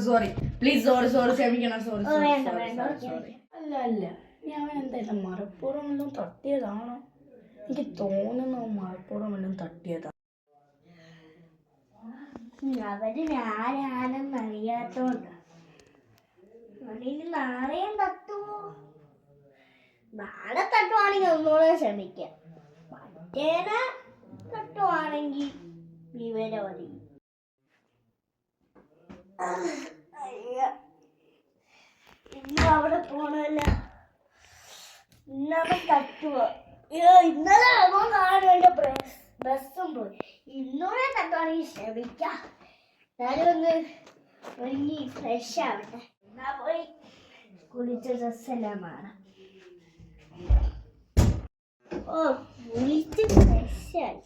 Sorry please sorry ക്ഷമിക്കണം sorry അല്ല ഞാൻ എന്തായാലും മലപ്പുറം വല്ലതും തട്ടിയതാണോ? എനിക്ക് തോന്നുന്നു മലപ്പുറം വല്ലതും തട്ടിയതാണ്. അവര് ഞാനാണെന്ന് അറിയാത്തോണ്ട് നാളെയും തട്ടുവോ? നാളെ തട്ടുവാണെങ്കിൽ ഒന്നുകൂടെ ശ്രമിക്കാം. മറ്റേനെ തട്ടുവാണെങ്കിൽ വിവരം അറിയും. ഇന്ന് അവിടെ പോണല്ല, ഇന്നവിടെ തട്ടുക. ഇന്നലെ അവൻ കാണും എന്റെ ബസ്സും പോയി. ഇന്നൂടെ തട്ടുവാണെങ്കിൽ ശ്രമിക്കാം. ഞാനും ഒന്ന് ഒരുങ്ങി ഫ്രഷ് ആവട്ടെ. എന്നാ പോയി കുളിച്ച ഡ്രസ്സെല്ലാം മാറാം. കുളിച്ച് ഫ്രഷായി.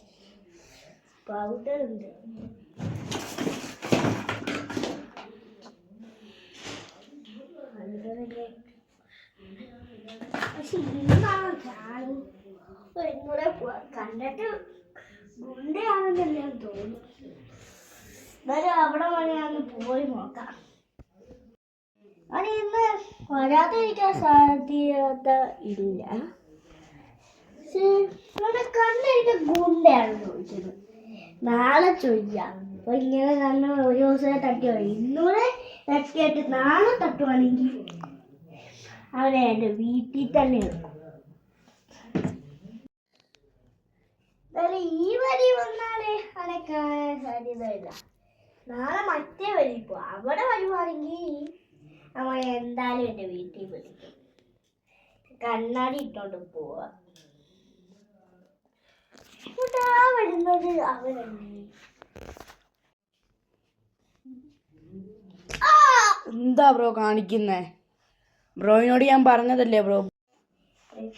പൗഡർ ഉണ്ട്. പക്ഷെ ഇന്നാണ് കാണും ഇന്നൂടെ കണ്ടിട്ട് ഗുണ്ടയാണെന്നെല്ലാം തോന്നും. എന്നാലും അവിടെ വരെയാന്ന് പോയി നോക്കാം. അത് ഇന്ന് വരാതിരിക്കാൻ സാധ്യത ഇല്ല. ഇവിടെ കണ്ടെനിക്ക് ഗുണ്ടയാണ് ചോദിച്ചത്. നാളെ ചോദിക്കാം. അപ്പൊ ഇങ്ങനെ കണ്ണ് ഒരു ദിവസം തട്ടിയോ ഇന്നൂടെ തട്ടിയിട്ട് നാളെ തട്ടുവാണെങ്കിൽ അവനെ എൻ്റെ വീട്ടിൽ തന്നെ എടുക്കും. ഈ വരി വന്നാലേ അവനെ കാണാൻ സാധ്യതയില്ല. നാളെ മറ്റേ വരി പോകും. അവിടെ വരുവാണെങ്കിൽ അവനെ എന്തായാലും എൻ്റെ വീട്ടിൽ വിളിക്കും. കണ്ണാടി ഇട്ടോണ്ട് പോവാ. വരുന്നത് അവനല്ലേ. എന്താ ബ്രോ കാണിക്കുന്നേ? ബ്രോയിനോട് ഞാൻ പറഞ്ഞതല്ലേ ബ്രോ.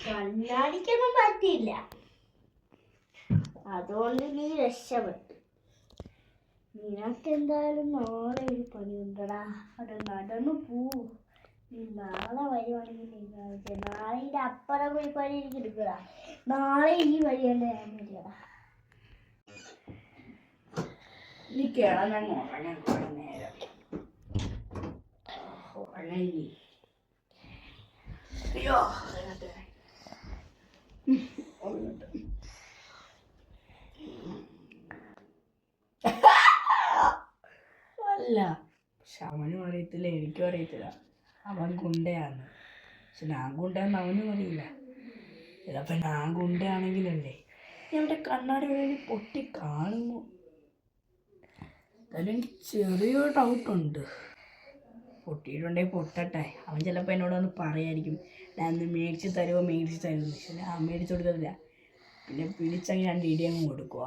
കണ്ണാടിക്കൊന്നും പറ്റിയില്ല, അതുകൊണ്ട് നീ രക്ഷപ്പെട്ടു. നിനക്ക് എന്തായാലും നാളെ ഒരു പണിയുണ്ടടാ. അവിടെ നടന്നു പോവൂ. നീ നാളെ വരുവാണെങ്കിൽ നാളെ ഇതിന്റെ അപ്പുറം പോയി പണി എനിക്ക് എടുക്കടാ. നാളെ ഈ വഴിയല്ലേ ഞാൻ വരികടാ. നീ കിടന്നങ്ങ് ഉറങ്ങാൻ കുറെ നേരം ഉറങ്ങി. അയ്യോ അല്ല, പക്ഷെ അവനും അറിയത്തില്ല, എനിക്കും അറിയത്തില്ല അവൻ ഗുണ്ടയാണ്. പക്ഷെ ഞാൻ ഗുണ്ടയാണെന്ന് അവനും അറിയില്ല. ചിലപ്പോൾ ഞാൻ ഗുണ്ടയാണെങ്കിലല്ലേ എവിടെ കണ്ണാടി വഴി പൊട്ടി കാണുമോ? എന്നാലും എനിക്ക് ചെറിയൊരു ഡൗട്ടുണ്ട്. പൊട്ടിയിട്ടുണ്ടെങ്കിൽ പൊട്ടട്ടെ. അവൻ ചിലപ്പോൾ എന്നോട് ഒന്ന് പറയായിരിക്കും, ഞാൻ ഒന്ന് മേടിച്ച് തരുമോ പക്ഷെ ഞാൻ മേടിച്ച് കൊടുക്കത്തില്ല. പിന്നെ പിടിച്ചങ്ങ് രണ്ട് ഇടിയങ്ങ് കൊടുക്കുക.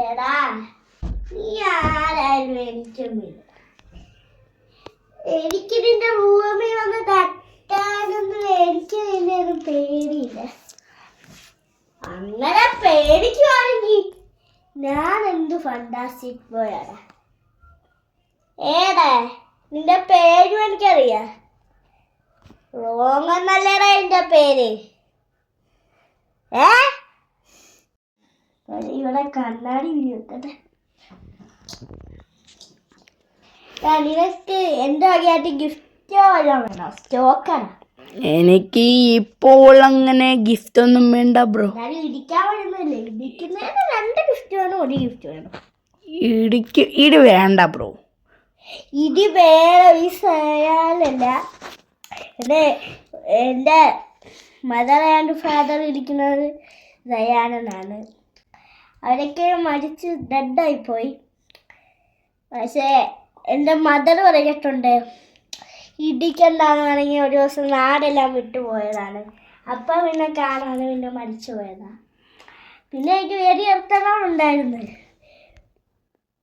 എടാ നീ ആരായാലും എനിക്ക് നിന്റെ റൂമിൽ വന്ന് തട്ടാനൊന്നും എനിക്ക് നിന്നെ ഒന്നും പേടിയില്ല. അങ്ങനെ പേടിക്കുവാണെങ്കിൽ ഞാൻ എന്ത് ഫണ്ടാസ്റ്റിക് ബോയാണ്. ഏടാ നിന്റെ പേരും എനിക്കറിയാം. റോങ് എന്നല്ലേടാ എന്റെ പേര്. ഇവിടെ കണ്ണാടി വിരിക്കട്ടെ. നിനക്ക് എന്റെ വകയായിട്ട് ഗിഫ്റ്റോ വല്ലതും വേണോ? സ്റ്റോക്കാണ്. എനിക്ക് ഇപ്പോൾ അങ്ങനെ ഗിഫ്റ്റ് ഒന്നും വേണ്ട ബ്രോ. ഇടിക്കാൻ വരുന്നില്ലേ? ഇടിക്കുന്നതിന് 2 ഗിഫ്റ്റ് വേണം, 1 ഗിഫ്റ്റ് വേണം. ഇടി വേണ്ട ബ്രോ. ഇടി വേണം. ഈ സയാലല്ല, എൻ്റെ മദർ ആൻഡ് ഫാദർ ഇരിക്കുന്നത് ദയാനനാണ്. അവരൊക്കെ മരിച്ച് ഡെഡായിപ്പോയി. പക്ഷേ എൻ്റെ മദർ പറഞ്ഞിട്ടുണ്ട് ഇടിക്കണ്ടാണെങ്കിൽ ഒരു ദിവസം നാടെല്ലാം വിട്ടുപോയതാണ്. അപ്പം പിന്നെ കാണാതെ പിന്നെ മരിച്ചു പോയതാണ്. പിന്നെ എനിക്ക് വേറെ ഇർത്തങ്ങളുണ്ടായിരുന്നു.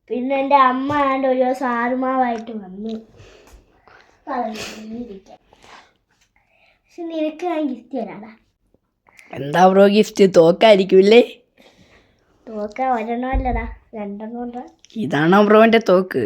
പിന്നെ എൻ്റെ അമ്മ ആണ്ട് ഒരു ദിവസം ആറുമാവായിട്ട് വന്നു പറഞ്ഞിരിക്കാൻ. പക്ഷെ നിനക്ക് ഞാൻ ഗിഫ്റ്റ് തരാടാ. എന്താ ബ്രോ ഗിഫ്റ്റ്? തോക്കായിരിക്കുമല്ലേ? തോക്ക ഒരെണ്ണമല്ലടാ, 2 ഉണ്ടാ. ഇതാണോ ബ്രോന്റെ തോക്ക്?